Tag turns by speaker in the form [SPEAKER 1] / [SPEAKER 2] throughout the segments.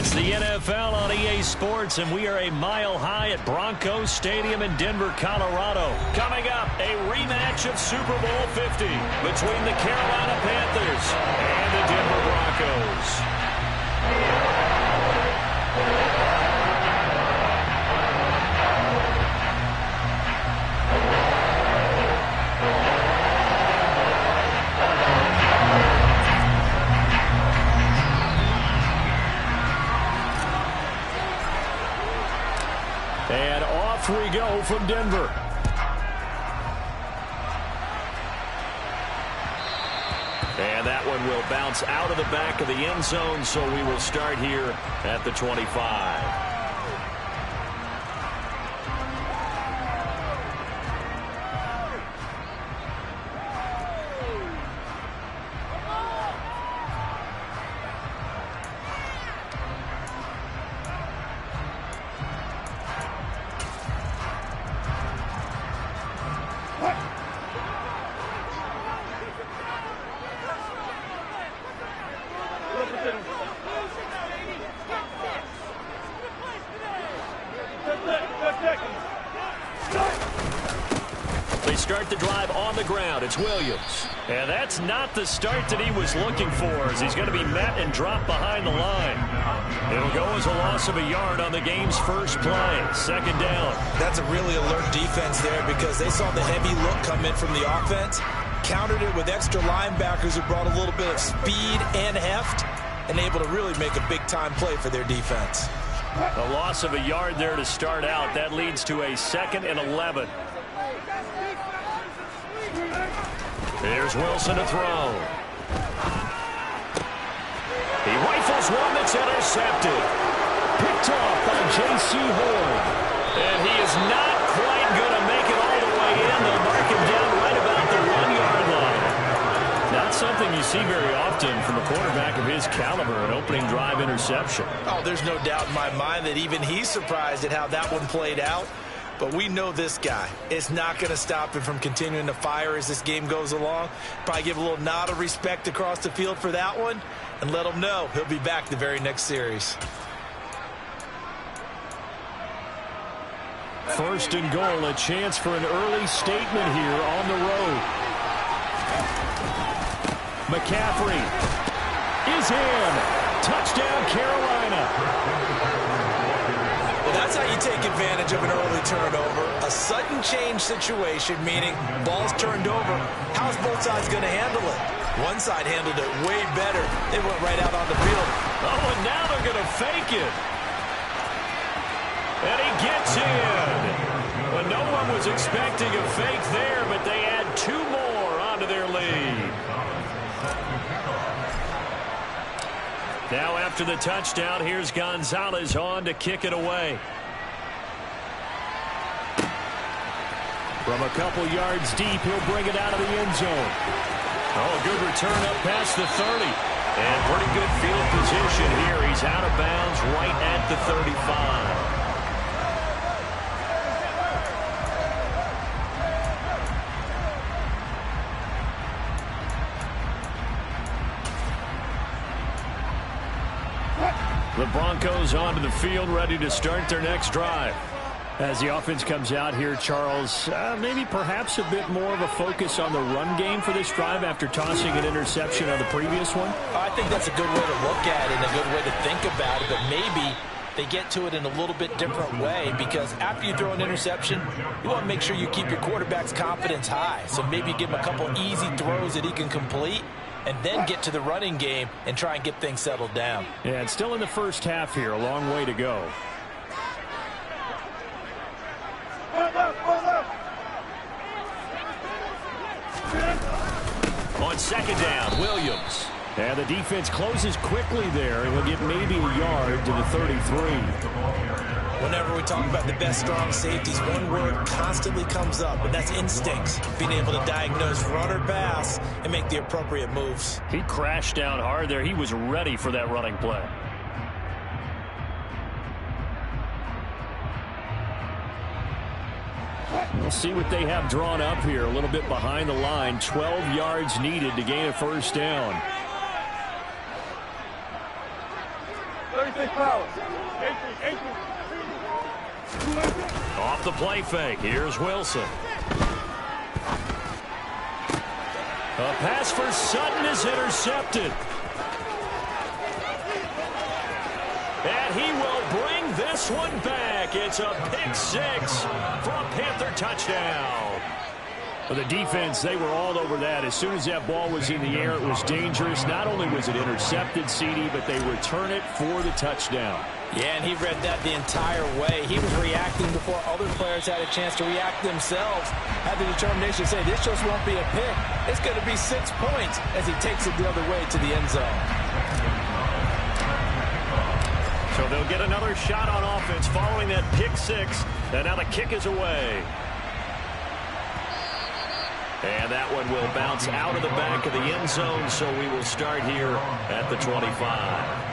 [SPEAKER 1] It's the NFL on EA Sports, and we are a mile high at Broncos Stadium in Denver, Colorado. Coming up, a rematch of Super Bowl 50 between the Carolina Panthers and the Denver Broncos. And off we go from Denver. And that one will bounce out of the back of the end zone, so we will start here at the 25. They start the drive on the ground. It's Williams. And that's not the start that he was looking for, as he's going to be met and dropped behind the line. It'll go as a loss of a yard on the game's first play. Second down.
[SPEAKER 2] That's a really alert defense there, because they saw the heavy look come in from the offense, countered it with extra linebackers who brought a little bit of speed and heft, and able to really make a big-time play for their defense.
[SPEAKER 1] A loss of a yard there to start out. That leads to a 2nd and 11. Here's Wilson to throw. He rifles one that's intercepted. Picked off by J.C. Horn. And he is not quite going to make it all the way in. They'll mark him down right about the 1-yard line. Not something you see very often from a quarterback of his caliber, an opening drive interception.
[SPEAKER 2] Oh, there's no doubt in my mind that even he's surprised at how that one played out. But we know this guy. It's not going to stop him from continuing to fire as this game goes along. Probably give a little nod of respect across the field for that one, and let him know he'll be back the very next series.
[SPEAKER 1] First and goal, a chance for an early statement here on the road. McCaffrey is in. Touchdown, Carolina.
[SPEAKER 2] Well, that's how you take advantage of an early turnover. A sudden change situation, meaning ball's turned over. How's both sides going to handle it? One side handled it way better. They went right out on the field.
[SPEAKER 1] Oh, and now they're going to fake it. And he gets in. Well, no one was expecting a fake there, but they add 2 more onto their lead. Now after the touchdown, here's Gonzalez on to kick it away. From a couple yards deep, he'll bring it out of the end zone. Oh, good return up past the 30. And pretty good field position here. He's out of bounds right at the 35. The Broncos onto the field, ready to start their next drive. As the offense comes out here, Charles, maybe perhaps a bit more of a focus on the run game for this drive after tossing an interception on the previous one?
[SPEAKER 2] I think that's a good way to look at it and a good way to think about it, but maybe they get to it in a little bit different way, because after you throw an interception, you want to make sure you keep your quarterback's confidence high. So maybe give him a couple easy throws that he can complete, and then get to the running game and try and get things settled down.
[SPEAKER 1] Yeah, it's still in the first half here. A long way to go. On second down, Williams. And the defense closes quickly there, and he'll get maybe a yard to the 33.
[SPEAKER 2] Whenever we talk about the best strong safeties, one word constantly comes up, and that's instincts. Being able to diagnose run or pass and make the appropriate moves.
[SPEAKER 1] He crashed down hard there. He was ready for that running play. We'll see what they have drawn up here. A little bit behind the line. 12 yards needed to gain a first down.
[SPEAKER 3] 36 power.
[SPEAKER 1] Off the play fake. Here's Wilson. A pass for Sutton is intercepted. And he will bring this one back. It's a pick six for a Panther touchdown. Well, the defense, they were all over that. As soon as that ball was in the air, it was dangerous. Not only was it intercepted, CD, but they return it for the touchdown.
[SPEAKER 2] Yeah, and he read that the entire way. He was reacting before other players had a chance to react themselves. Had the determination to say, this just won't be a pick. It's going to be 6 points as he takes it the other way to the end zone.
[SPEAKER 1] So they'll get another shot on offense following that pick six. And now the kick is away. And that one will bounce out of the back of the end zone, so we will start here at the 25.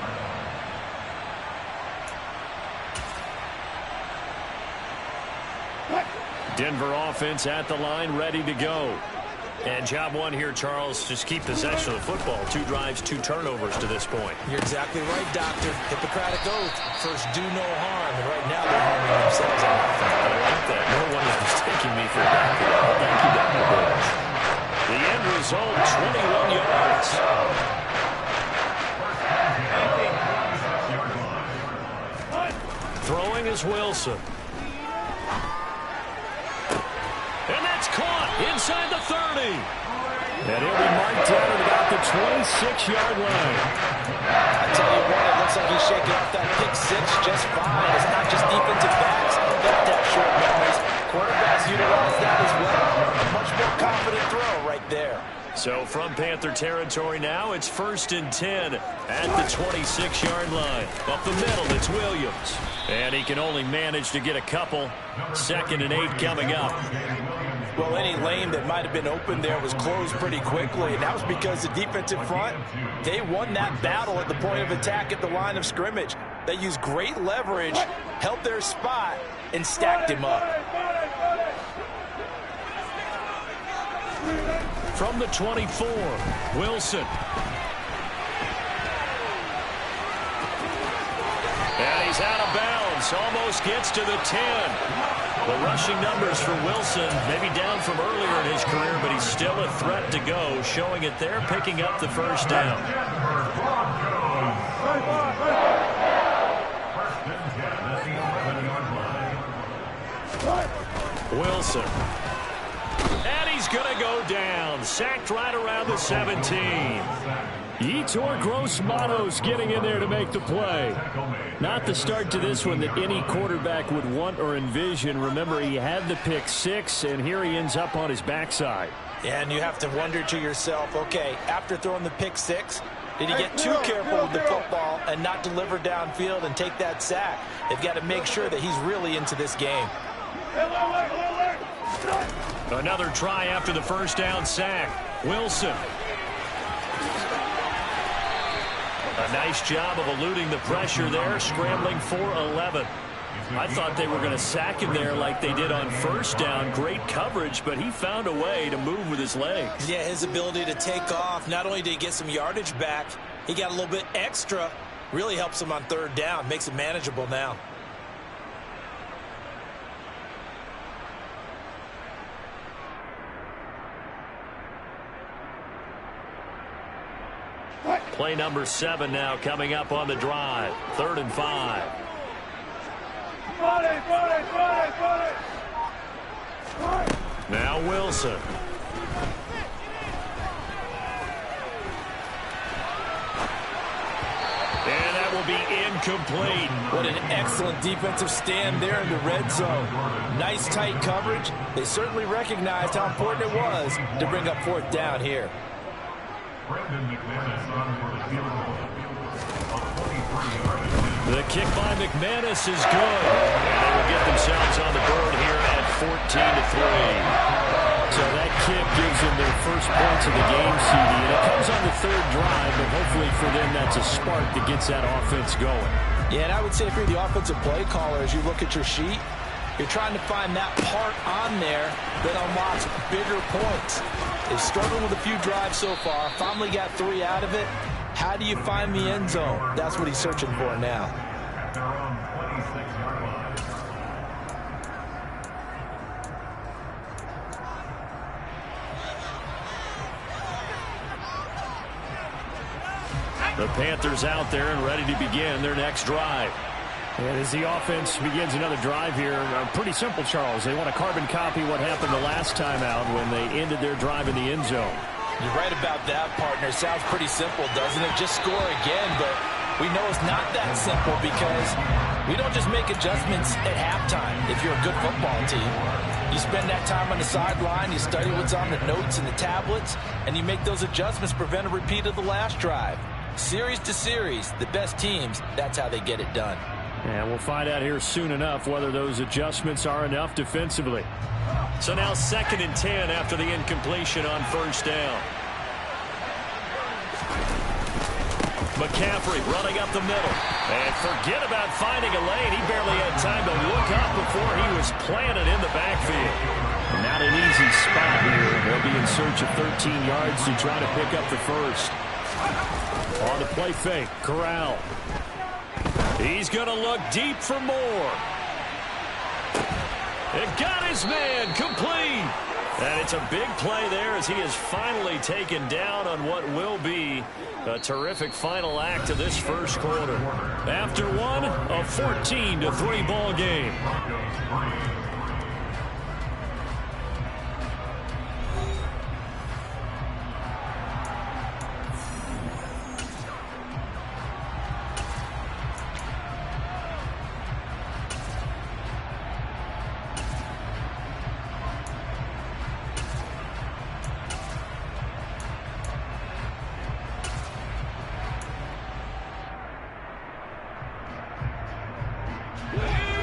[SPEAKER 1] Denver offense at the line, ready to go. And job one here, Charles, just keep possession of the football. 2 drives, 2 turnovers to this point.
[SPEAKER 2] You're exactly right, Doctor. Hippocratic oath. First, do no harm. And right now, they're harming themselves on offense.
[SPEAKER 1] I like that. No one is mistaking me for that. Thank you, Dr. Bull. The end result, 21 yards. Throwing is Wilson. And that's caught inside the 30. And he'll be marked down at about the 26-yard line.
[SPEAKER 2] I tell you what, it looks like he's shaking off that pick six just fine. It's not just defensive backs that have short memories. Quarterbacks utilize that as well. A much more confident throw right there.
[SPEAKER 1] So from Panther territory now, it's 1st and 10 at the 26-yard line. Up the middle, it's Williams. And he can only manage to get a couple. 2nd and 8 coming up.
[SPEAKER 2] Well, any lane that might have been open there was closed pretty quickly. And that was because the defensive front, they won that battle at the point of attack at the line of scrimmage. They used great leverage, held their spot, and stacked him up.
[SPEAKER 1] From the 24, Wilson. And he's out of bounds. Almost gets to the 10. The rushing numbers for Wilson, maybe down from earlier in his career, but he's still a threat to go, showing it there, picking up the first down. Wilson. And he's going to go down. Sacked right around the 17. Yetur Gross-Matos getting in there to make the play. Not the start to this one that any quarterback would want or envision. Remember, he had the pick six, and here he ends up on his backside.
[SPEAKER 2] And you have to wonder to yourself, okay, after throwing the pick six, did he get too careful with the football and not deliver downfield and take that sack? They've got to make sure that he's really into this game.
[SPEAKER 1] Another try after the first down sack. Wilson. A nice job of eluding the pressure there, scrambling for 11. I thought they were going to sack him there like they did on first down. Great coverage, but he found a way to move with his legs.
[SPEAKER 2] Yeah, his ability to take off. Not only did he get some yardage back, he got a little bit extra. Really helps him on 3rd down. Makes it manageable now.
[SPEAKER 1] Play number 7 now coming up on the drive. 3rd and 5. Now Wilson. And that will be incomplete.
[SPEAKER 2] What an excellent defensive stand there in the red zone. Nice tight coverage. They certainly recognized how important it was to bring up 4th down here.
[SPEAKER 1] The kick by McManus is good. And they will get themselves on the board here at 14-3. So that kick gives them their first points of the game, CD. And it comes on the 3rd drive, but hopefully for them that's a spark that gets that offense going.
[SPEAKER 2] Yeah, and I would say if you're the offensive play caller, as you look at your sheet, you're trying to find that part on there that unlocks bigger points. They've struggled with a few drives so far. Finally got 3 out of it. How do you find the end zone? That's what he's searching for now.
[SPEAKER 1] The Panthers out there and ready to begin their next drive. And as the offense begins another drive here, pretty simple, Charles. They want to carbon copy what happened the last time out when they ended their drive in the end zone.
[SPEAKER 2] You're right about that, partner. Sounds pretty simple, doesn't it? Just score again, but we know it's not that simple because we don't just make adjustments at halftime if you're a good football team. You spend that time on the sideline, you study what's on the notes and the tablets, and you make those adjustments to prevent a repeat of the last drive. Series to series, the best teams, that's how they get it done.
[SPEAKER 1] And we'll find out here soon enough whether those adjustments are enough defensively. So now 2nd and 10 after the incompletion on first down. McCaffrey running up the middle. And forget about finding a lane. He barely had time to look up before he was planted in the backfield. Not an easy spot here. They'll be in search of 13 yards to try to pick up the first. On the play fake, Corral. He's going to look deep for more. It got his man complete. And it's a big play there as he is finally taken down on what will be a terrific final act of this first quarter. After one, a 14-3 ball game.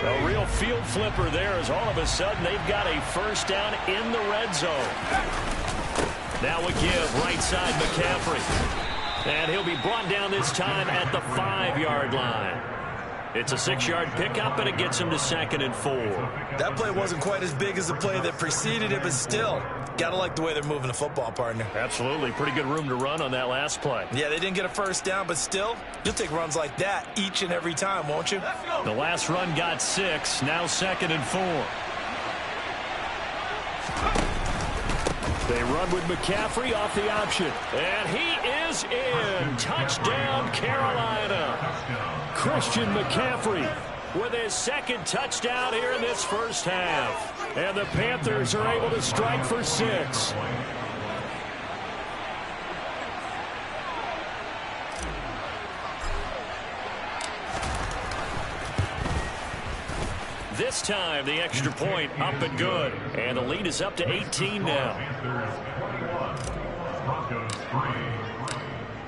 [SPEAKER 1] A real field flipper there as all of a sudden they've got a first down in the red zone. Now a give right side McCaffrey. And he'll be brought down this time at the 5-yard line. It's a 6-yard pickup, and it gets him to 2nd and 4.
[SPEAKER 2] That play wasn't quite as big as the play that preceded it, but still, gotta like the way they're moving the football, partner.
[SPEAKER 1] Absolutely. Pretty good room to run on that last play.
[SPEAKER 2] Yeah, they didn't get a first down, but still, you'll take runs like that each and every time, won't you?
[SPEAKER 1] The last run got 6, now 2nd and 4. They run with McCaffrey off the option. And he is in. Touchdown, Carolina. Christian McCaffrey with his 2nd touchdown here in this first half. And the Panthers are able to strike for 6. This time, the extra point up and good. And the lead is up to 18 now.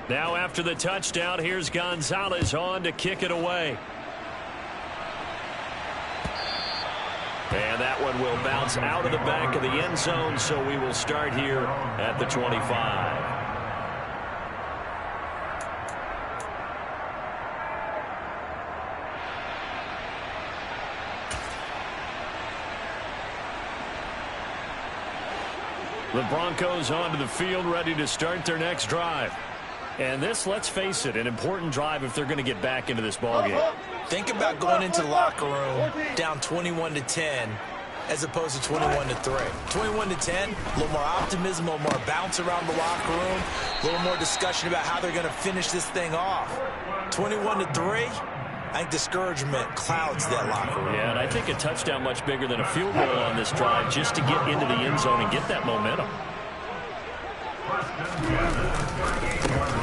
[SPEAKER 1] Now after the touchdown, here's Gonzalez on to kick it away. And that one will bounce out of the back of the end zone, so we will start here at the 25. The Broncos onto the field, ready to start their next drive. And this, let's face it, an important drive if they're going to get back into this ballgame.
[SPEAKER 2] Think about going into the locker room down 21-10 as opposed to 21-3. 21-10, a little more optimism, a little more bounce around the locker room, a little more discussion about how they're going to finish this thing off. 21-3, I think discouragement clouds that locker room.
[SPEAKER 1] Yeah, and I think a touchdown much bigger than a field goal on this drive just to get into the end zone and get that momentum.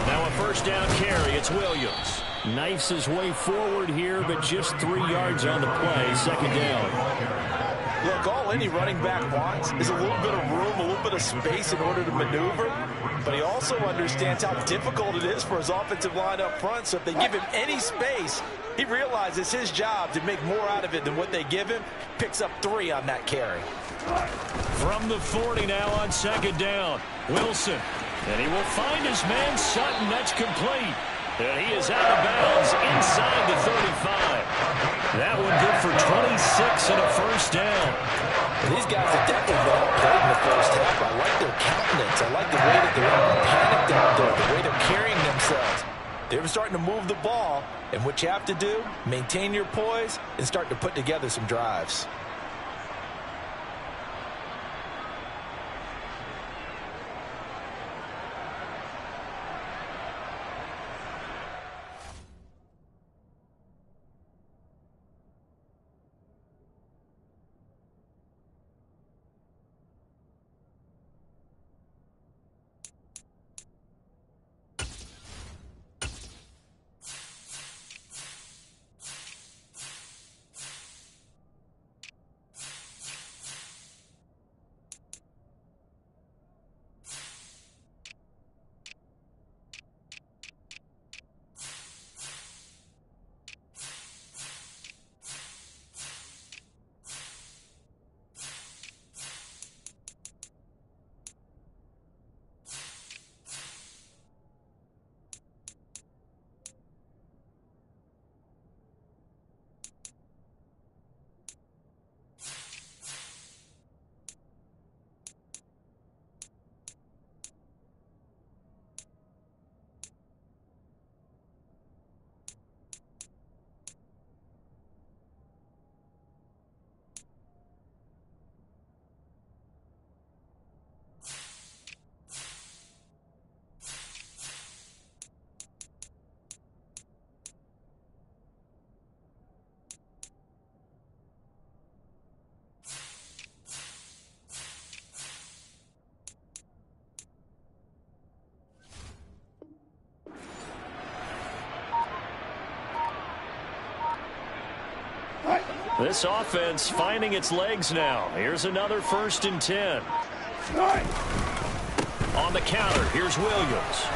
[SPEAKER 1] Now a first down carry. It's Williams. Knifes his way forward here, but just 3 yards on the play. 2nd down.
[SPEAKER 2] Look, all any running back wants is a little bit of room, a little bit of space in order to maneuver. But he also understands how difficult it is for his offensive line up front. So if they give him any space, he realizes it's his job to make more out of it than what they give him. Picks up 3 on that carry.
[SPEAKER 1] From the 40 now on 2nd down. Wilson. And he will find his man Sutton. That's complete. And he is out of bounds inside the 35. That one good for 26 and a first down.
[SPEAKER 2] These guys have definitely been outplayed in the first half. I like their countenance. I like the way that they're panicked out there, the way they're carrying themselves. They're starting to move the ball, and what you have to do, maintain your poise and start to put together some drives.
[SPEAKER 1] This offense finding its legs now. Here's another 1st and 10. On the counter, here's Williams.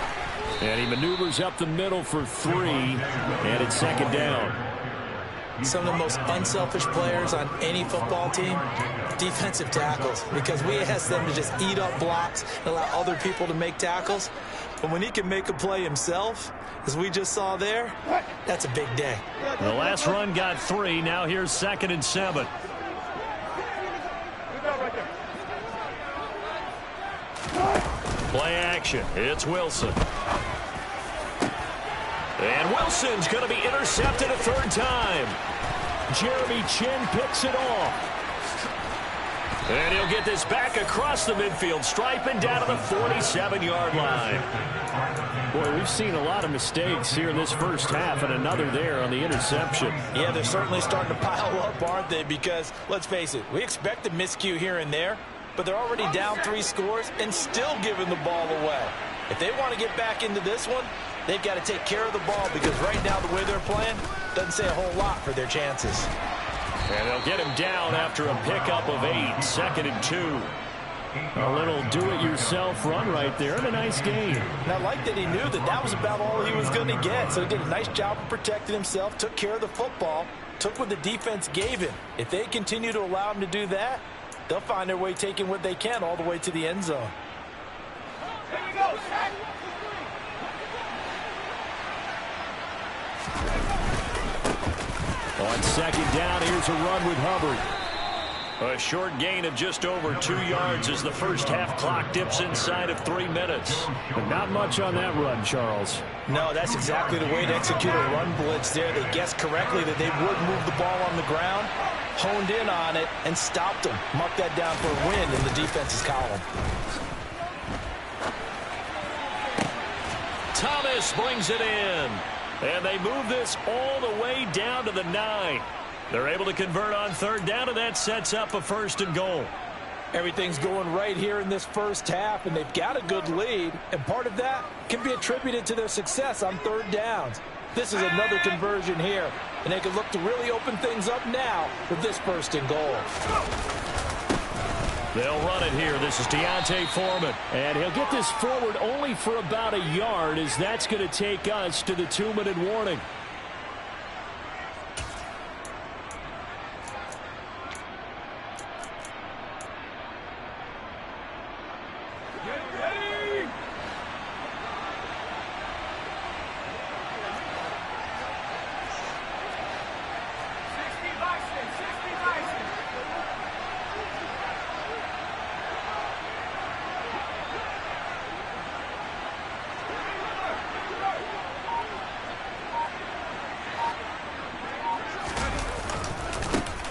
[SPEAKER 1] And he maneuvers up the middle for 3, and it's 2nd down.
[SPEAKER 2] Some of the most unselfish players on any football team, defensive tackles, because we ask them to just eat up blocks and allow other people to make tackles. But when he can make a play himself, as we just saw there, that's a big day.
[SPEAKER 1] The last run got 3. Now here's 2nd and 7. Play action. It's Wilson. And Wilson's going to be intercepted a 3rd time. Jeremy Chin picks it off. And he'll get this back across the midfield stripe and down to the 47-yard line. Boy, we've seen a lot of mistakes here in this first half, and another there on the interception.
[SPEAKER 2] Yeah, they're certainly starting to pile up, aren't they? Because, let's face it, we expect a miscue here and there, but they're already down 3 scores and still giving the ball away. If they want to get back into this one, they've got to take care of the ball, because right now the way they're playing doesn't say a whole lot for their chances.
[SPEAKER 1] And they'll get him down after a pickup of 8, 2nd and 2. A little do-it-yourself run right there, and a nice gain.
[SPEAKER 2] And I like that he knew that that was about all he was going to get. So he did a nice job of protecting himself, took care of the football, took what the defense gave him. If they continue to allow him to do that, they'll find their way taking what they can all the way to the end zone.
[SPEAKER 3] There you go, Shaq.
[SPEAKER 1] On 2nd down, here's a run with Hubbard. A short gain of just over 2 yards as the first half clock dips inside of 3 minutes.
[SPEAKER 4] But not much on that run, Charles.
[SPEAKER 2] No, that's exactly the way to execute a run blitz there. They guessed correctly that they would move the ball on the ground, honed in on it, and stopped them. Mark that down for a win in the defense's column.
[SPEAKER 1] Thomas brings it in. And they move this all the way down to the 9. They're able to convert on 3rd down, and that sets up a 1st and goal.
[SPEAKER 2] Everything's going right here in this first half, and they've got a good lead, and part of that can be attributed to their success on 3rd downs. This is another conversion here, and they can look to really open things up now with this 1st and goal.
[SPEAKER 1] They'll run it here. This is Deontay Foreman.
[SPEAKER 4] And he'll get this forward only for about a yard, as that's going to take us to the 2-minute warning.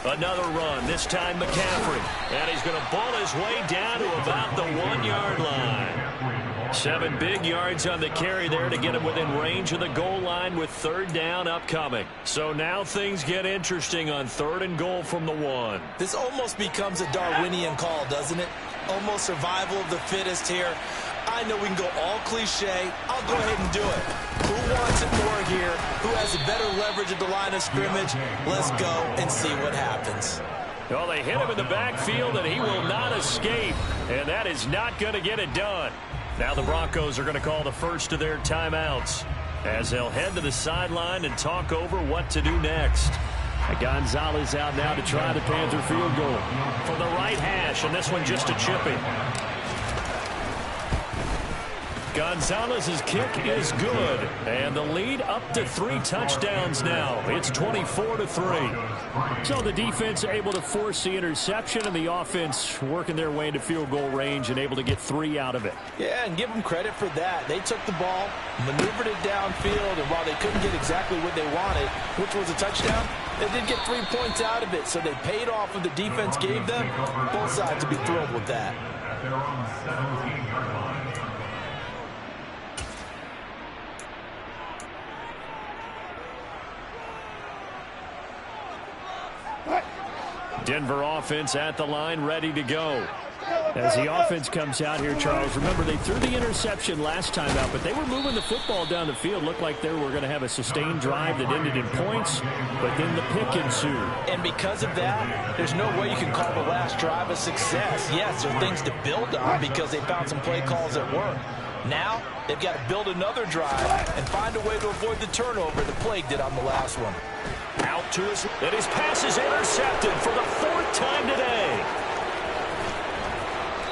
[SPEAKER 1] Another run, this time McCaffrey. And he's going to ball his way down to about the 1-yard line. 7 big yards on the carry there to get him within range of the goal line with 3rd down upcoming. So now things get interesting on 3rd and goal from the 1.
[SPEAKER 2] This almost becomes a Darwinian call, doesn't it? Almost survival of the fittest here. I know we can go all cliche. I'll go ahead and do it. Who wants it more here? Who has a better leverage at the line of scrimmage? Let's go and see what happens.
[SPEAKER 1] Well, they hit him in the backfield, and he will not escape. And that is not going to get it done. Now the Broncos are going to call the first of their timeouts as they'll head to the sideline and talk over what to do next. Gonzalez out now to try the Panther field goal from the right hash, and this one just a chipping. Gonzalez's kick is good, and the lead up to 3 touchdowns now. It's 24-3. So the defense able to force the interception, and the offense working their way into field goal range and able to get 3 out of it.
[SPEAKER 2] Yeah, and give them credit for that. They took the ball, maneuvered it downfield, and while they couldn't get exactly what they wanted, which was a touchdown, they did get 3 points out of it, so they paid off what the defense gave them. Both sides will be thrilled with that.
[SPEAKER 1] Denver offense at the line, ready to go. As the offense comes out here, Charles, remember they threw the interception last time out, but they were moving the football down the field. Looked like they were going to have a sustained drive that ended in points, but then the pick ensued.
[SPEAKER 2] And because of that, there's no way you can call the last drive a success. Yes, there are things to build on because they found some play calls that work. Now, they've got to build another drive and find a way to avoid the turnover that plagued it on the last one.
[SPEAKER 1] Out to his, and his pass is intercepted for the 4th time today.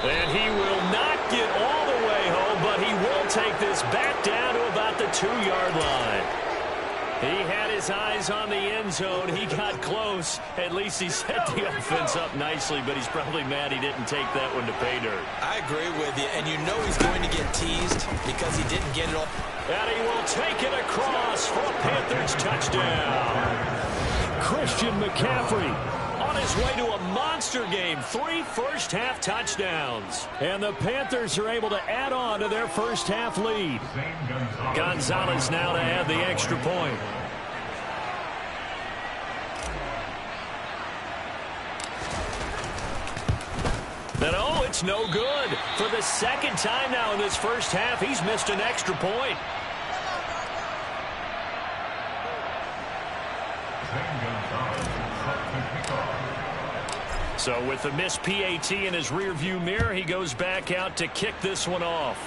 [SPEAKER 1] And he will not get all the way home, but he will take this back down to about the 2-yard line. He had his eyes on the end zone. He got close. At least he set the offense up nicely, but he's probably mad he didn't take that one to pay dirt.
[SPEAKER 2] I agree with you, and you know he's going to get teased because he didn't get it all.
[SPEAKER 1] And he will take it across for a Panthers touchdown. Christian McCaffrey on his way to a monster game. 3 first-half touchdowns. And the Panthers are able to add on to their first-half lead. Gonzalez now to add the extra point. And oh, it's no good. For the 2nd time now in this first half, he's missed an extra point. So with the missed PAT in his rearview mirror, he goes back out to kick this one off.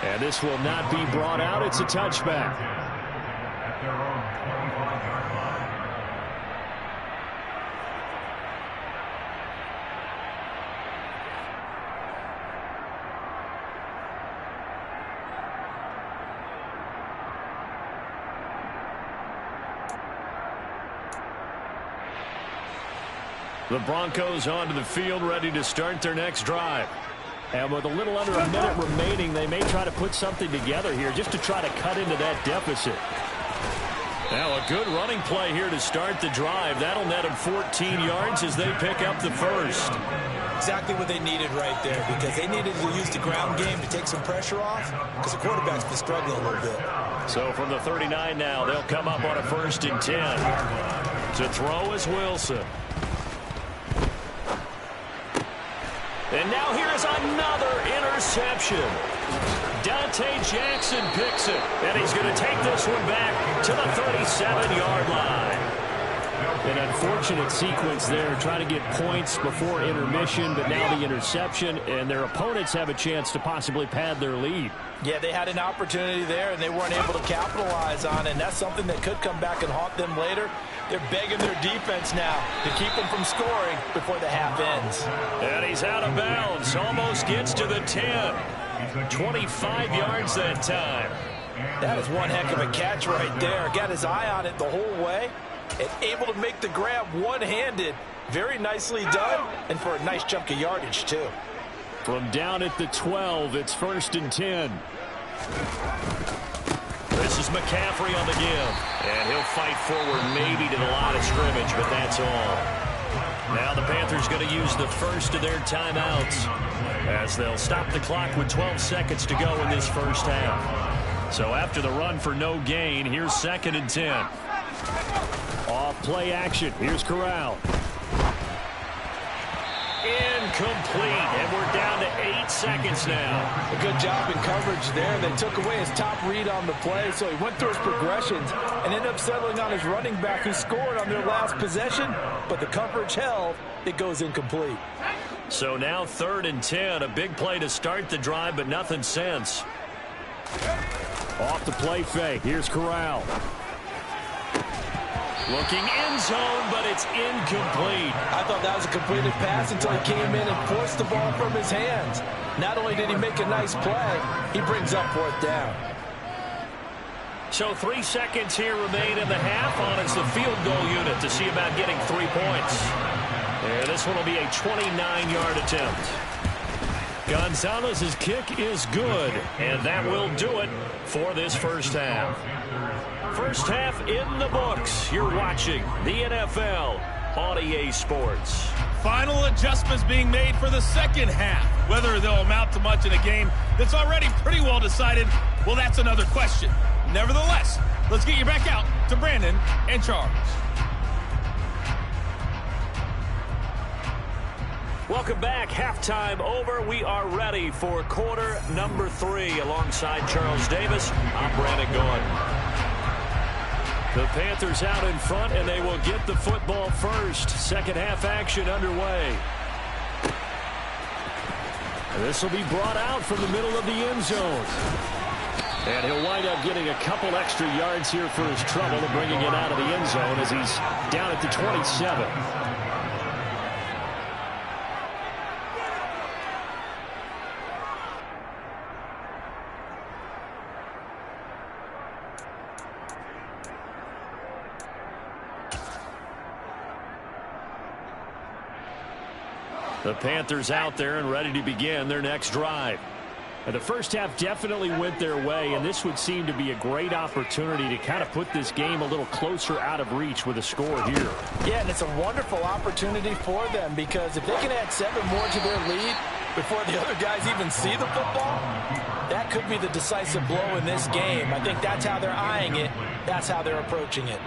[SPEAKER 1] And this will not be brought out. It's a touchback. The Broncos onto the field, ready to start their next drive. And with a little under a minute remaining, they may try to put something together here just to try to cut into that deficit. Now a good running play here to start the drive. That'll net them 14 yards as they pick up the first.
[SPEAKER 2] Exactly what they needed right there, because they needed to use the ground game to take some pressure off because the quarterback's been struggling a little bit. So
[SPEAKER 1] from the 39 now, they'll come up on a 1st and 10. To throw is Wilson. And now here is another interception. Dante Jackson picks it, and he's going to take this one back to the 37-yard line. An unfortunate sequence there, trying to get points before intermission, but now the interception, and their opponents have a chance to possibly pad their lead.
[SPEAKER 2] Yeah, they had an opportunity there, and they weren't able to capitalize on it, and that's something that could come back and haunt them later. They're begging their defense now to keep them from scoring before the half ends.
[SPEAKER 1] And he's out of bounds, almost gets to the 10. 25 yards that time.
[SPEAKER 2] That is one heck of a catch right there. Got his eye on it the whole way and able to make the grab one-handed. Very nicely done, and for a nice chunk of yardage, too.
[SPEAKER 1] From down at the 12, it's 1st and 10. This is is McCaffrey on the give. And he'll fight forward maybe to the line of scrimmage, but that's all. Now the Panthers going to use the first of their timeouts as they'll stop the clock with 12 seconds to go in this first half. So after the run for no gain, here's 2nd and 10.
[SPEAKER 4] Off play action. Here's Corral.
[SPEAKER 1] Incomplete, and we're down to 8 seconds now.
[SPEAKER 2] A good job in coverage there. They took away his top read on the play, so he went through his progressions and ended up settling on his running back who scored on their last possession, but the coverage held. It goes incomplete.
[SPEAKER 1] So now 3rd and 10, a big play to start the drive, but nothing since.
[SPEAKER 4] Off the play fake. Here's Corral.
[SPEAKER 1] Looking end zone, but it's incomplete.
[SPEAKER 2] I thought that was a completed pass until he came in and forced the ball from his hands. Not only did he make a nice play, he brings up 4th down.
[SPEAKER 1] So 3 seconds here remain in the half on as the field goal unit to see about getting 3 points. And this one will be a 29-yard attempt. Gonzalez's kick is good, and that will do it for this first half. First half in the books. You're watching the NFL on EA Sports.
[SPEAKER 5] Final adjustments being made for the second half. Whether they'll amount to much in a game that's already pretty well decided, well, that's another question. Nevertheless, let's get you back out to Brandon and Charles.
[SPEAKER 1] Welcome back. Halftime over. We are ready for quarter number 3. Alongside Charles Davis, I'm Brandon Gordon. The Panthers out in front, and they will get the football first. Second half action underway. And this will be brought out from the middle of the end zone. And he'll wind up getting a couple extra yards here for his trouble and bringing it out of the end zone as he's down at the 27. The Panthers out there and ready to begin their next drive. And the first half definitely went their way, and this would seem to be a great opportunity to kind of put this game a little closer out of reach with a score here.
[SPEAKER 2] Yeah, and it's a wonderful opportunity for them because if they can add 7 more to their lead before the other guys even see the football, that could be the decisive blow in this game. I think that's how they're eyeing it. That's how they're approaching it.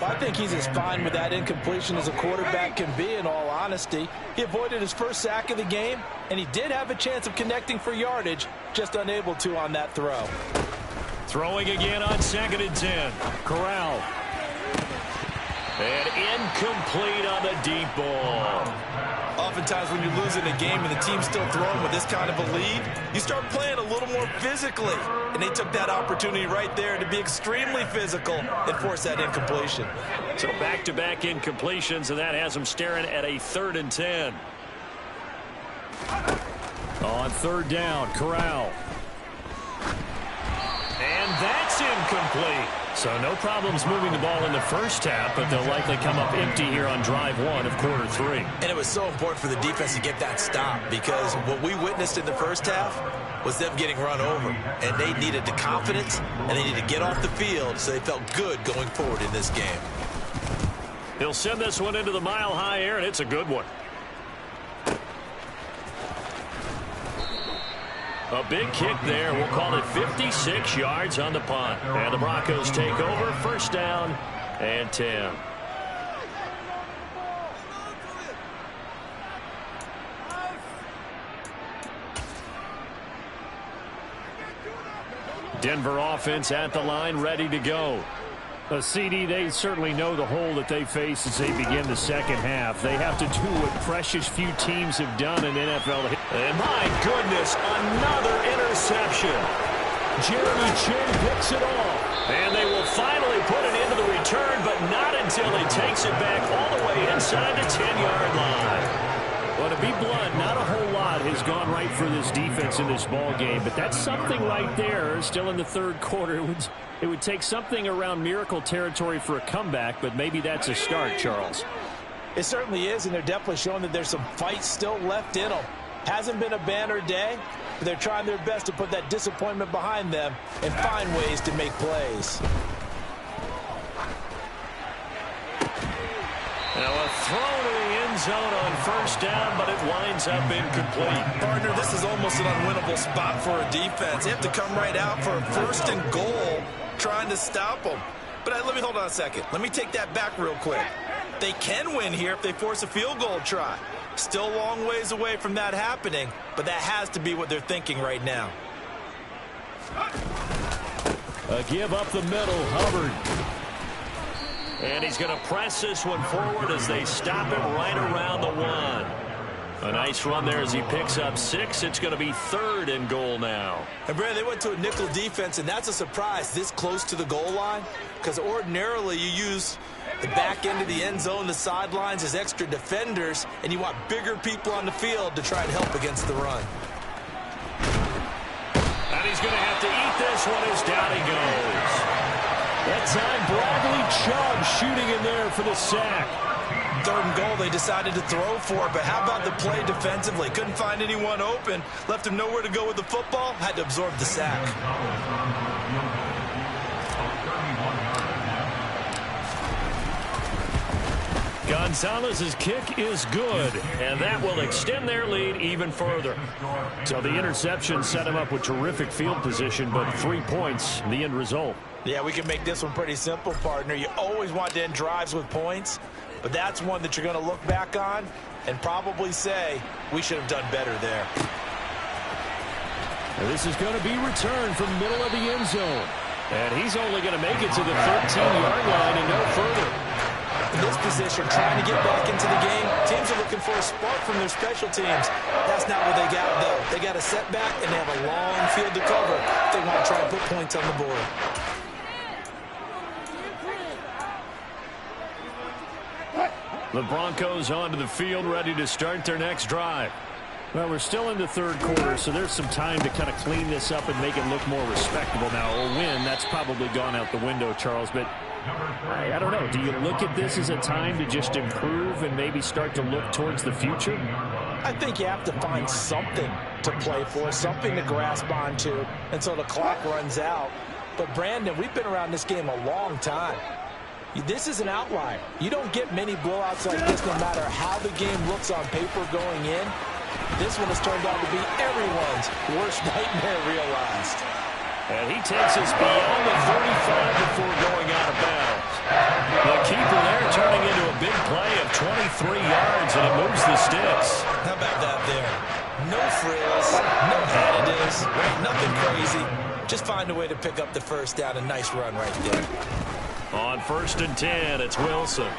[SPEAKER 2] Well, I think he's as fine with that incompletion as a quarterback can be, in all honesty. He avoided his first sack of the game, and he did have a chance of connecting for yardage, just unable to on that throw.
[SPEAKER 1] Throwing again on 2nd and 10. Corral. And incomplete on the deep ball.
[SPEAKER 2] Oftentimes when you're losing a game and the team's still throwing with this kind of a lead, you start playing a little more physically. And they took that opportunity right there to be extremely physical and force that incompletion.
[SPEAKER 1] So back-to-back incompletions, and that has them staring at a 3rd and 10.
[SPEAKER 4] On 3rd down, Corral.
[SPEAKER 1] And that's incomplete. So no problems moving the ball in the first half, but they'll likely come up empty here on drive 1 of quarter 3.
[SPEAKER 2] And it was so important for the defense to get that stop because what we witnessed in the first half was them getting run over. And they needed the confidence, and they needed to get off the field so they felt good going forward in this game.
[SPEAKER 1] He'll send this one into the mile-high air, and it's a good one. A big kick there. We'll call it 56 yards on the punt. And the Broncos take over. First down and 10. Denver offense at the line, ready to go.
[SPEAKER 4] A CD, they certainly know the hole that they face as they begin the second half. They have to do what precious few teams have done in NFL.
[SPEAKER 1] And my goodness, another interception.
[SPEAKER 4] Jeremy Chin picks it off.
[SPEAKER 1] And they will finally put it into the return, but not until he takes it back all the way inside the 10-yard line.
[SPEAKER 4] Well, to be blunt, not a whole lot has gone right for this defense in this ball game, but that's something right there. Still in the 3rd quarter. It would take something around miracle territory for a comeback, but maybe that's a start, Charles.
[SPEAKER 2] It certainly is, and they're definitely showing that there's some fight still left in them. Hasn't been a banner day, but they're trying their best to put that disappointment behind them and find ways to make plays.
[SPEAKER 4] Now a throw to the end zone on first down, but it winds up incomplete.
[SPEAKER 2] Partner, this is almost an unwinnable spot for a defense. They have to come right out for a first and goal, trying to stop them. But let me hold on a second. Let me take that back real quick. They can win here if they force a field goal try. Still a long ways away from that happening, but that has to be what they're thinking right now.
[SPEAKER 4] A give up the middle, Hubbard. And he's going to press this one forward as they stop it right around the 1. A nice run there as he picks up 6. It's going to be 3rd and goal now.
[SPEAKER 2] And Brad, they went to a nickel defense, and that's a surprise this close to the goal line, because ordinarily you use the back end of the end zone, the sidelines as extra defenders, and you want bigger people on the field to try and help against the run.
[SPEAKER 4] And he's going to have to eat this one as down he goes. That time, Bradley Chubb shooting in there for the sack.
[SPEAKER 2] 3rd and goal, they decided to throw for it, but how about the play defensively? Couldn't find anyone open, left him nowhere to go with the football, had to absorb the sack.
[SPEAKER 4] Gonzalez's kick is good, and that will extend their lead even further. So the interception set him up with terrific field position, but 3 points, the end result.
[SPEAKER 2] Yeah, we can make this one pretty simple, partner. You always want to end drives with points, but that's one that you're going to look back on and probably say, we should have done better there.
[SPEAKER 4] And this is going to be returned from middle of the end zone. And he's only going to make it to the 13-yard line and no further.
[SPEAKER 2] In this position, trying to get back into the game, teams are looking for a spark from their special teams. That's not what they got, though. They got a setback, and they have a long field to cover if they want to try and put points on the board.
[SPEAKER 4] The Broncos onto the field, ready to start their next drive. Well, we're still in the 3rd quarter, so there's some time to kind of clean this up and make it look more respectable now. A win, that's probably gone out the window, Charles, but I don't know. Do you look at this as a time to just improve and maybe start to look towards the future?
[SPEAKER 2] I think you have to find something to play for, something to grasp onto until the clock runs out. But, Brandon, we've been around this game a long time. This is an outlier. You don't get many blowouts like this no matter how the game looks on paper going in. This one has turned out to be everyone's worst nightmare realized.
[SPEAKER 4] And he takes us beyond the 35 before going out of bounds. The keeper there turning into a big play of 23 yards, and it moves the sticks.
[SPEAKER 2] How about that there? No frills, no additives, nothing crazy. Just find a way to pick up the first down. A nice run right there.
[SPEAKER 4] On 1st and 10, it's Wilson.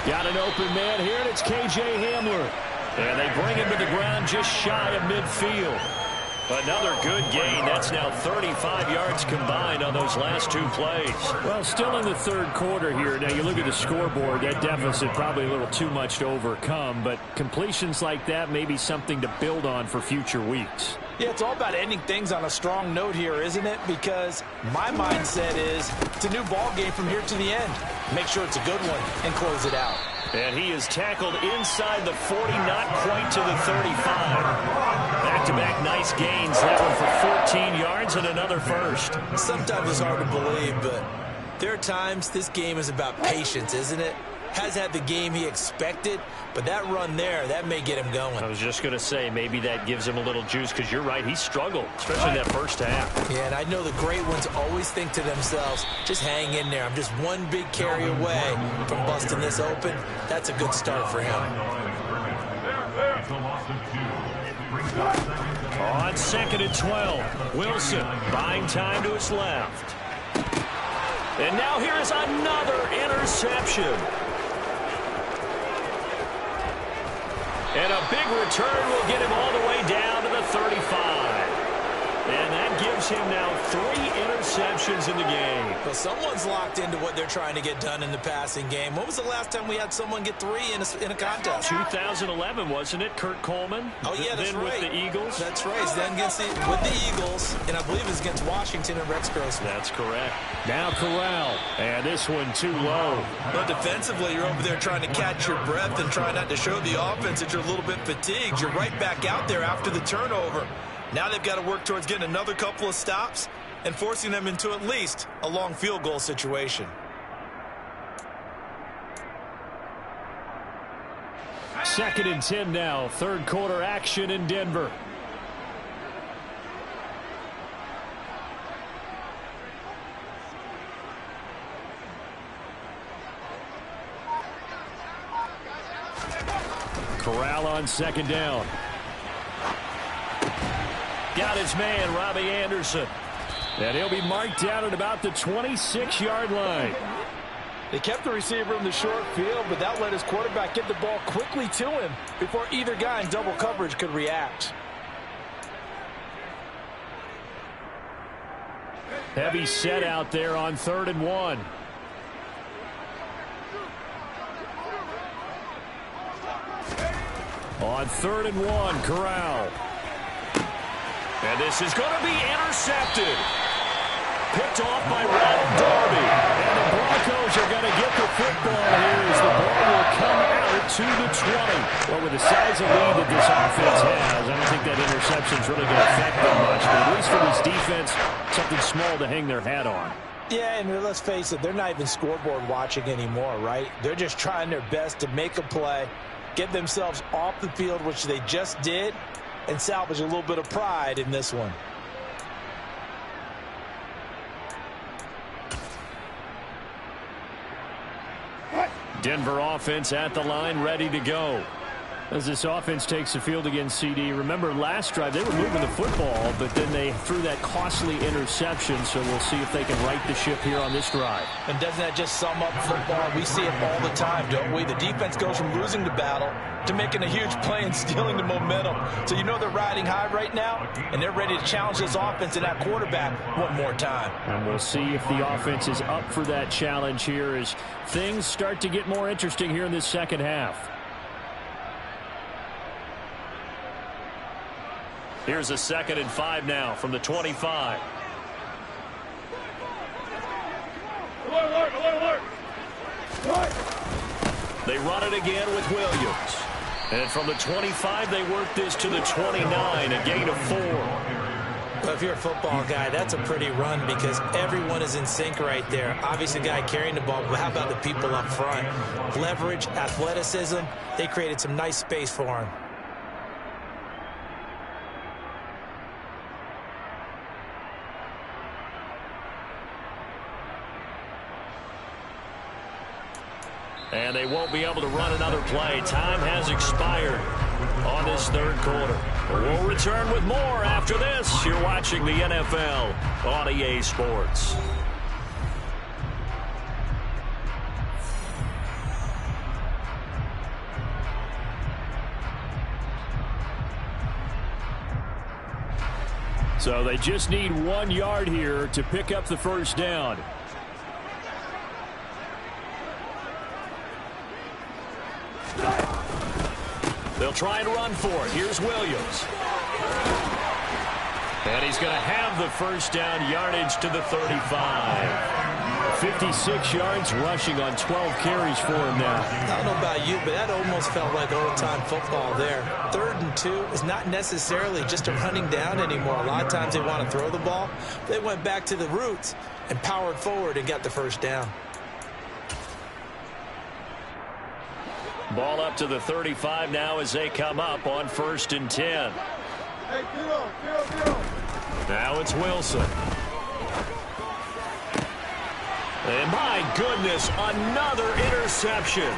[SPEAKER 4] Got an open man here, and it's K.J. Hamler. And they bring him to the ground just shy of midfield. Another good gain. That's now 35 yards combined on those last 2 plays. Well, still in the 3rd quarter here. Now, you look at the scoreboard, that deficit probably a little too much to overcome, but completions like that may be something to build on for future weeks.
[SPEAKER 2] Yeah, it's all about ending things on a strong note here, isn't it? Because my mindset is it's a new ball game from here to the end. Make sure it's a good one and close it out.
[SPEAKER 4] And he is tackled inside the 40, not quite to the 35. Back-to-back nice gains. That one for 14 yards and another first.
[SPEAKER 2] Sometimes it's hard to believe, but there are times this game is about patience, isn't it? Has had the game he expected, but that run there, that may get him going.
[SPEAKER 4] I was just going to say, maybe that gives him a little juice, because you're right, he struggled, especially that first half.
[SPEAKER 2] Yeah, and I know the great ones always think to themselves, just hang in there. I'm just one big carry away from busting this open. That's a good start for him.
[SPEAKER 4] On 2nd and 12, Wilson buying time to his left. And now here is another interception. And a big return will get him all the way down to the 35. And that gives gives him now 3 interceptions in the game.
[SPEAKER 2] Well, someone's locked into what they're trying to get done in the passing game. When was the last time we had someone get 3 in a contest?
[SPEAKER 4] 2011, wasn't it? Kurt Coleman.
[SPEAKER 2] Oh, yeah, that's
[SPEAKER 4] then
[SPEAKER 2] right.
[SPEAKER 4] with the Eagles.
[SPEAKER 2] That's right. He's then with the Eagles, and I believe it's against Washington and Rex Grossman.
[SPEAKER 4] That's correct. Now Corral, and this one too low.
[SPEAKER 2] But defensively, you're over there trying to catch your breath and try not to show the offense that you're a little bit fatigued. You're right back out there after the turnover. Now they've got to work towards getting another couple of stops and forcing them into at least a long field goal situation.
[SPEAKER 4] Second and 10 now. Third quarter action in Denver. Corral on second down. Got his man, Robbie Anderson. And he'll be marked down at about the 26-yard line.
[SPEAKER 2] They kept the receiver in the short field, but that let his quarterback get the ball quickly to him before either guy in double coverage could react.
[SPEAKER 4] Heavy set out there on 3rd and 1. On 3rd and 1, Corral. And this is going to be intercepted. Picked off by Ronald Darby. And the Broncos are going to get the football here as the ball will come out to the 20. Well, with the size of lead that this offense has, I don't think that interception's really going to affect them much. But at least for this defense, something small to hang their hat on.
[SPEAKER 2] Yeah, and let's face it, they're not even scoreboard watching anymore, right? They're just trying their best to make a play, get themselves off the field, which they just did, and salvage a little bit of pride in this one.
[SPEAKER 4] Denver offense at the line, ready to go. As this offense takes the field against CD, remember last drive they were moving the football, but then they threw that costly interception, so we'll see if they can right the ship here on this drive.
[SPEAKER 2] And doesn't that just sum up football? We see it all the time, don't we? The defense goes from losing the battle to making a huge play and stealing the momentum. So you know they're riding high right now, and they're ready to challenge this offense and that quarterback one more time.
[SPEAKER 4] And we'll see if the offense is up for that challenge here as things start to get more interesting here in this second half. Here's a 2nd and 5 now from the 25. They run it again with Williams. And from the 25, they work this to the 29, a gain of 4.
[SPEAKER 2] Well, if you're a football guy, that's a pretty run because everyone is in sync right there. Obviously, the guy carrying the ball, but how about the people up front? Leverage, athleticism, they created some nice space for him.
[SPEAKER 4] And they won't be able to run another play. Time has expired on this third quarter. We'll return with more after this. You're watching the NFL on EA Sports. So they just need 1 yard here to pick up the first down. They'll try and run for it. Here's Williams. And he's going to have the first down, yardage to the 35. 56 yards rushing on 12 carries for him now.
[SPEAKER 2] I don't know about you, but that almost felt like old-time football there. 3rd and 2 is not necessarily just a running down anymore. A lot of times they want to throw the ball. They went back to the roots and powered forward and got the first down.
[SPEAKER 4] Ball up to the 35 now as they come up on 1st and 10.
[SPEAKER 3] Hey, get up.
[SPEAKER 4] Now it's Wilson. And my goodness, another interception.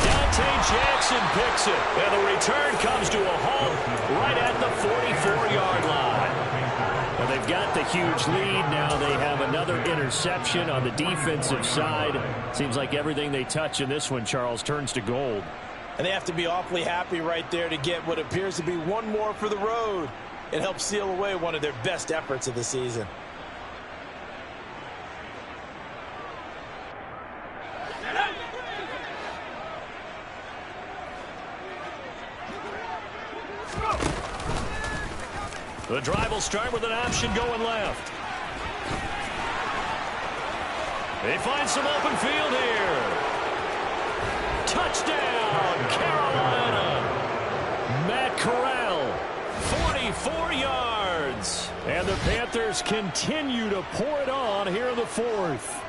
[SPEAKER 4] Dante Jackson picks it. And the return comes to a halt right at the 44-yard line. Well, they've got the huge lead. Now they have another interception on the defensive side. Seems like everything they touch in this one, Charles, turns to gold.
[SPEAKER 2] And they have to be awfully happy right there to get what appears to be one more for the road. and help seal away one of their best efforts of the season.
[SPEAKER 4] The drive will start with an option going left. They find some open field here. Touchdown, Carolina. Matt Corral, 44 yards. And the Panthers continue to pour it on here in the fourth.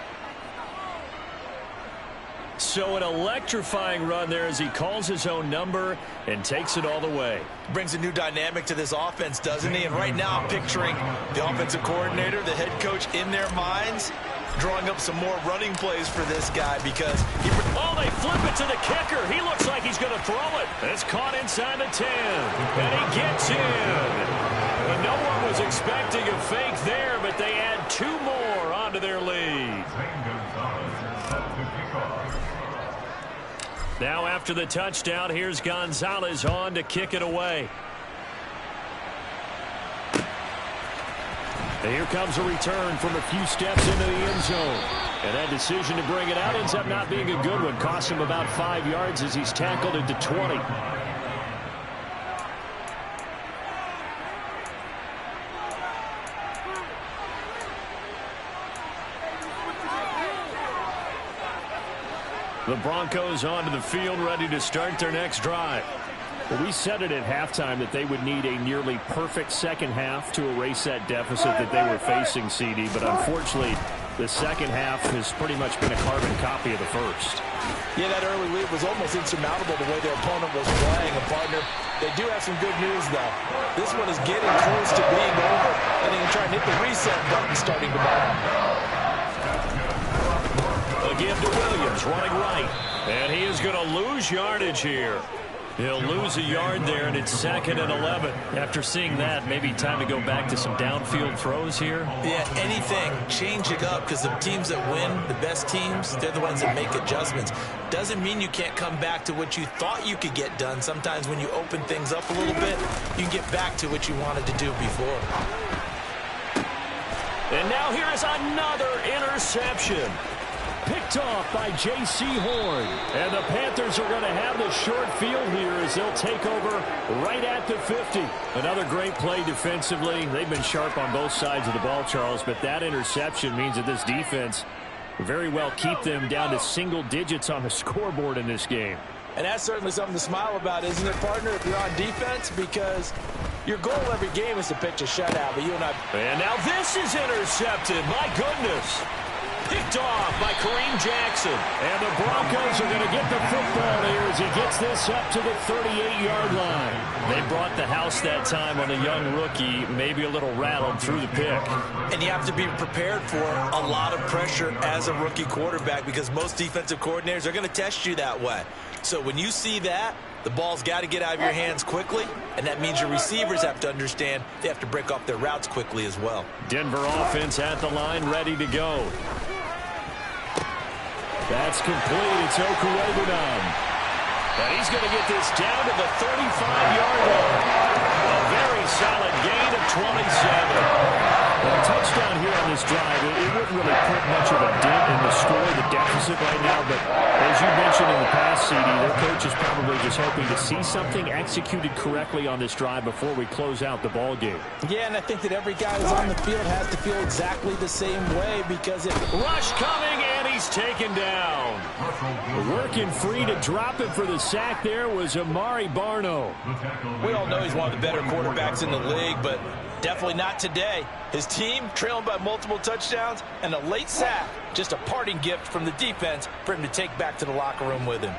[SPEAKER 4] So an electrifying run there as he calls his own number and takes it all the way.
[SPEAKER 2] Brings a new dynamic to this offense, doesn't he? And right now I'm picturing the offensive coordinator, the head coach in their minds, drawing up some more running plays for this guy because he...
[SPEAKER 4] Oh, they flip it to the kicker. He looks like he's going to throw it. It's caught inside the 10, and he gets in. And no one was expecting a fake there, but they add 2 more onto their lead. Now after the touchdown, here's Gonzalez on to kick it away. And here comes a return from a few steps into the end zone. And that decision to bring it out ends up not being a good one. Costs him about 5 yards as he's tackled into 20. The Broncos onto the field, ready to start their next drive. Well, we said it at halftime that they would need a nearly perfect second half to erase that deficit that they were facing, CD. But unfortunately, the second half has pretty much been a carbon copy of the first.
[SPEAKER 2] Yeah, that early lead was almost insurmountable the way their opponent was playing. And, partner, they do have some good news, though. This one is getting close to being over, and they can try and hit the reset button starting tomorrow.
[SPEAKER 4] A give to Williams, running right. And he is going to lose yardage here. He'll lose a yard there, and it's 2nd and 11. After seeing that, maybe time to go back to some downfield throws here.
[SPEAKER 2] Yeah, anything. Change it up, because the teams that win, the best teams, they're the ones that make adjustments. Doesn't mean you can't come back to what you thought you could get done. Sometimes when you open things up a little bit, you can get back to what you wanted to do before.
[SPEAKER 4] And now here is another interception. Picked off by J.C. Horn. And the Panthers are going to have the short field here as they'll take over right at the 50. Another great play defensively. They've been sharp on both sides of the ball, Charles, but that interception means that this defense very well keep them down to single digits on the scoreboard in this game.
[SPEAKER 2] And that's certainly something to smile about, isn't it, partner, if you're on defense? Because your goal every game is to pitch a shutout, but you and I...
[SPEAKER 4] And now this is intercepted. My goodness. Picked off by Kareem Jackson. And the Broncos are going to get the football here as he gets this up to the 38-yard line. They brought the house that time on a young rookie, maybe a little rattled through the pick.
[SPEAKER 2] And you have to be prepared for a lot of pressure as a rookie quarterback because most defensive coordinators are going to test you that way. So when you see that, the ball's got to get out of your hands quickly, and that means your receivers have to understand they have to break off their routes quickly as well.
[SPEAKER 4] Denver offense at the line, ready to go. That's complete. It's Okuwebunam. And he's going to get this down to the 35-yard line. A very solid gain of 27. A touchdown here on this drive. It wouldn't really put much of a dent in the score, the deficit right now. But as you mentioned in the past, CD, their coach is probably just hoping to see something executed correctly on this drive before we close out the ball game.
[SPEAKER 2] Yeah, and I think that every guy who's on the field has to feel exactly the same way because if...
[SPEAKER 4] Rush coming, and he's taken down. Working free to drop it for the sack there was Amari Barno.
[SPEAKER 2] We all know he's one of the better quarterbacks in the league, but definitely not today. His team trailing by multiple touchdowns and a late sack. Just a parting gift from the defense for him to take back to the locker room with him.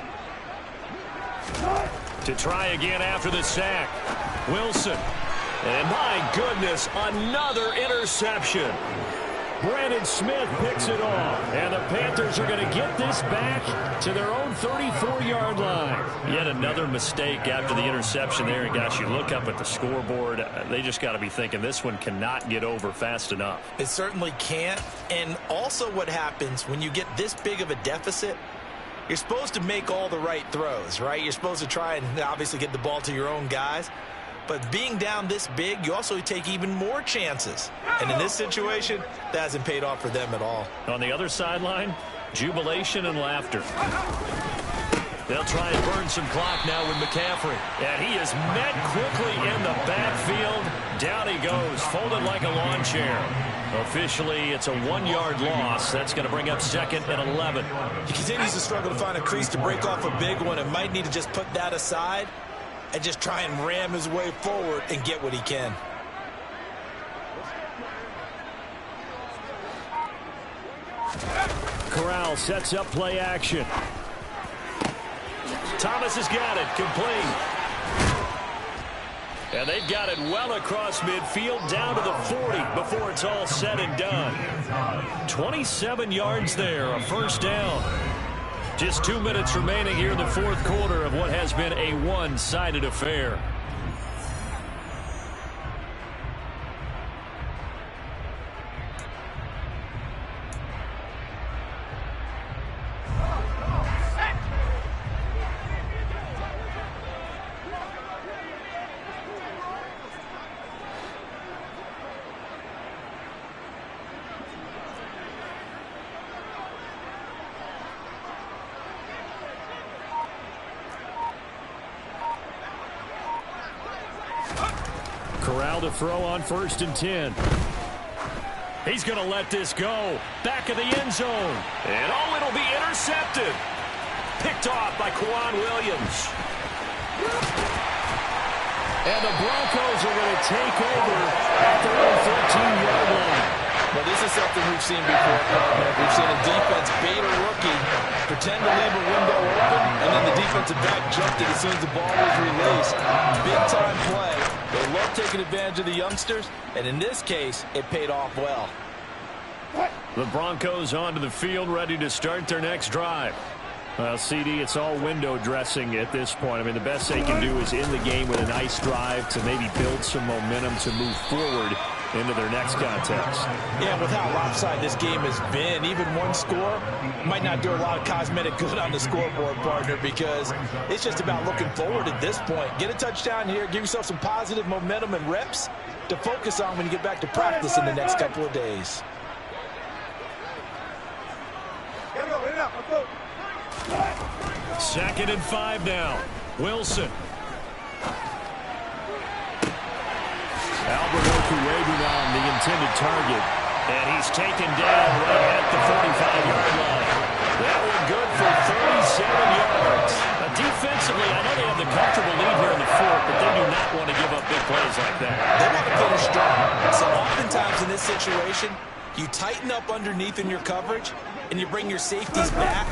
[SPEAKER 4] To try again after the sack. Wilson. And my goodness, another interception. Brandon Smith picks it off. And the Panthers are going to get this back to their own 34-yard line. Yet another mistake after the interception there. And gosh, you look up at the scoreboard, they just got to be thinking this one cannot get over fast enough.
[SPEAKER 2] It certainly can't. And also what happens when you get this big of a deficit, you're supposed to make all the right throws, right? You're supposed to try and obviously get the ball to your own guys. But being down this big, you also take even more chances. And in this situation, that hasn't paid off for them at all.
[SPEAKER 4] On the other sideline, jubilation and laughter. They'll try and burn some clock now with McCaffrey. And he is met quickly in the backfield. Down he goes, folded like a lawn chair. Officially, it's a 1-yard loss. That's going to bring up 2nd and 11.
[SPEAKER 2] He continues to struggle to find a crease to break off a big one and might need to just put that aside and just try and ram his way forward and get what he can.
[SPEAKER 4] Corral sets up play action. Thomas has got it, complete. And they've got it well across midfield, down to the 40 before it's all said and done. 27 yards there, a first down. Just 2 minutes remaining here in the fourth quarter of what has been a one-sided affair. Corral to throw on 1st and 10. He's going to let this go. Back of the end zone. And oh, it'll be intercepted. Picked off by Quan Williams. And the Broncos are going to take over at their own 13-yard line.
[SPEAKER 2] Well, this is something we've seen before, partner. We've seen a defense bait a rookie, pretend to leave a window open, and then the defensive back jumped it as soon as the ball was released. Big-time play. They love taking advantage of the youngsters, and in this case, it paid off well.
[SPEAKER 4] The Broncos onto the field, ready to start their next drive. Well, CD, it's all window dressing at this point. I mean, the best they can do is in the game with a nice drive to maybe build some momentum to move forward into their next contest.
[SPEAKER 2] Yeah, with how lopsided this game has been, even one score might not do a lot of cosmetic good on the scoreboard, partner, because it's just about looking forward at this point. Get a touchdown here, give yourself some positive momentum and reps to focus on when you get back to practice in the next couple of days.
[SPEAKER 4] Second and 5 now. Wilson. Albert Okuebi on the intended target. And he's taken down right at the 45-yard line. That one good for 37 yards. Now, defensively, I know they have the comfortable lead here in the fourth, but they do not want to give up big plays like that.
[SPEAKER 2] They want to finish strong. So oftentimes in this situation, you tighten up underneath in your coverage, and you bring your safeties back.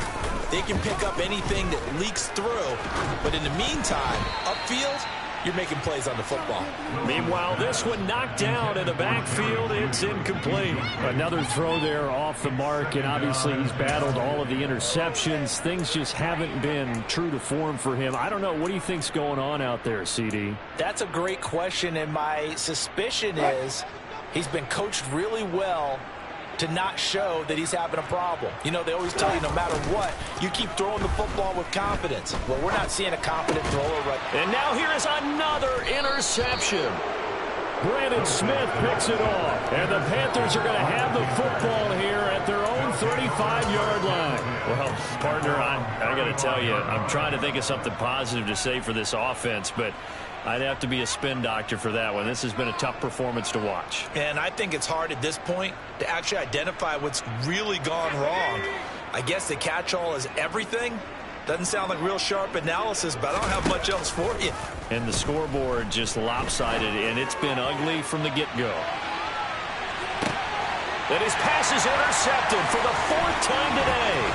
[SPEAKER 2] They can pick up anything that leaks through. But in the meantime, upfield, you're making plays on the football.
[SPEAKER 4] Meanwhile, this one knocked down in the backfield. It's incomplete. Another throw there off the mark, and obviously he's battled all of the interceptions. Things just haven't been true to form for him. I don't know. What do you think's going on out there, CD?
[SPEAKER 2] That's a great question, and my suspicion is he's been coached really well to not show that he's having a problem. You know, they always tell you no matter what, you keep throwing the football with confidence. Well, we're not seeing a confident thrower right now.
[SPEAKER 4] And now here is another interception. Brandon Smith picks it off. And the Panthers are going to have the football here at their own 35-yard line. Well, partner, I got to tell you, I'm trying to think of something positive to say for this offense, but I'd have to be a spin doctor for that one. This has been a tough performance to watch.
[SPEAKER 2] And I think it's hard at this point to actually identify what's really gone wrong. I guess the catch-all is everything. Doesn't sound like real sharp analysis, but I don't have much else for you.
[SPEAKER 4] And the scoreboard just lopsided, and it's been ugly from the get-go. And his pass is intercepted for the 4th time today.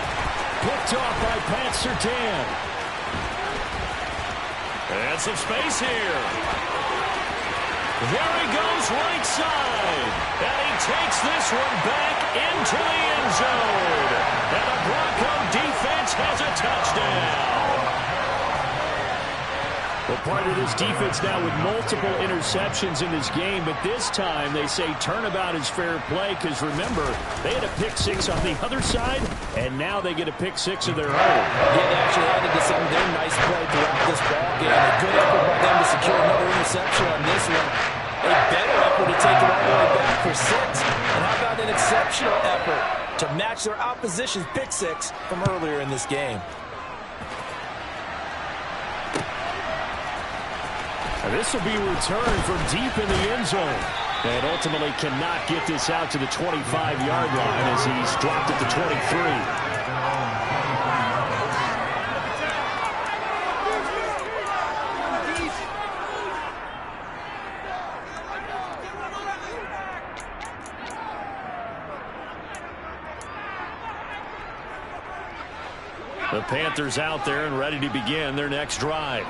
[SPEAKER 4] Picked off by Pat Surtain. And some space here. There he goes right side. And he takes this one back into the end zone. And the Bronco defense has a touchdown. Well, part of this defense now with multiple interceptions in this game, but this time they say turnabout is fair play because, remember, they had a pick six on the other side, and now they get a pick six of their own.
[SPEAKER 2] Yeah, they actually added to some of their nice play throughout this ball game. A good effort by them to secure another interception on this one. A better effort to take it all the way back for 6. And how about an exceptional effort to match their opposition's pick six from earlier in this game?
[SPEAKER 4] And this will be returned from deep in the end zone. And ultimately cannot get this out to the 25-yard line as he's dropped at the 23. The Panthers out there and ready to begin their next drive.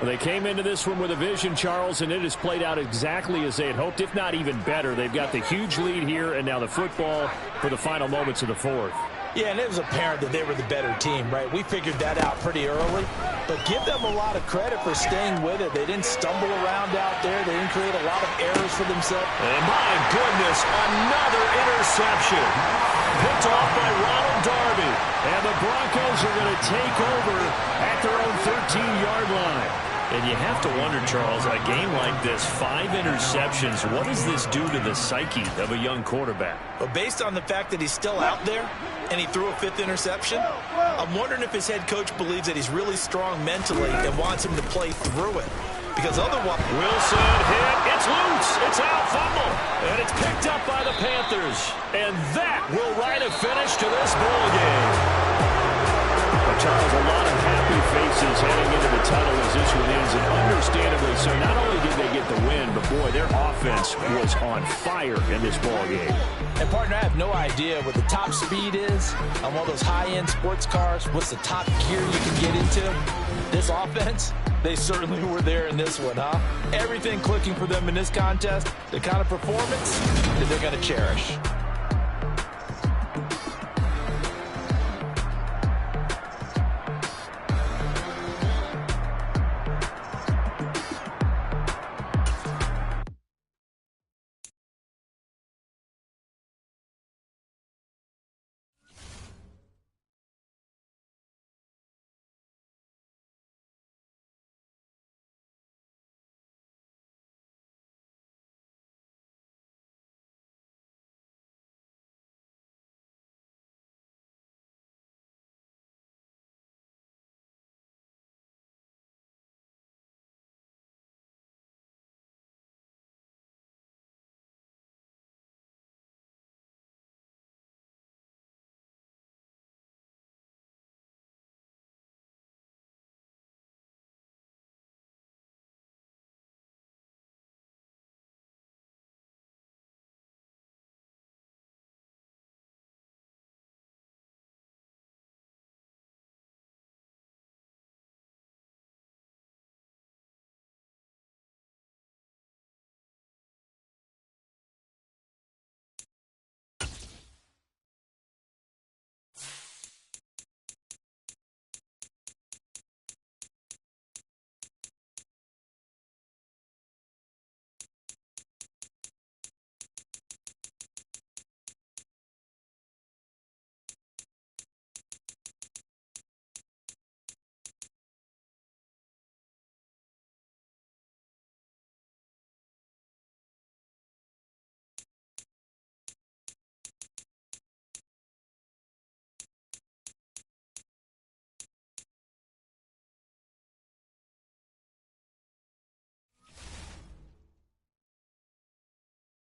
[SPEAKER 4] They came into this one with a vision, Charles, and it has played out exactly as they had hoped, if not even better. They've got the huge lead here, and now the football for the final moments of the fourth.
[SPEAKER 2] Yeah, and it was apparent that they were the better team, right? We figured that out pretty early, but give them a lot of credit for staying with it. They didn't stumble around out there. They didn't create a lot of errors for themselves.
[SPEAKER 1] And my goodness, another interception. Picked off by Ronald Darby.
[SPEAKER 4] And the Broncos are going to take over at their own 13-yard line.
[SPEAKER 1] And you have to wonder, Charles, in a game like this, 5 interceptions, what does this do to the psyche of a young quarterback?
[SPEAKER 2] But based on the fact that he's still out there and he threw a 5th interception, I'm wondering if his head coach believes that he's really strong mentally and wants him to play through it. Because otherwise...
[SPEAKER 1] Wilson hit. It's loose. It's out. Fumble. And it's picked up by the Panthers. And that will write a finish to this ball game.
[SPEAKER 4] Charles, a lot of happy faces heading into the tunnel as this one ends, and understandably so. Not only did they get the win, but boy, their offense was on fire in this ball game.
[SPEAKER 2] And partner, I have no idea what the top speed is on one of those high-end sports cars. What's the top gear you can get into? This offense, they certainly were there in this one, huh? Everything clicking for them in this contest, the kind of performance that they're going to cherish.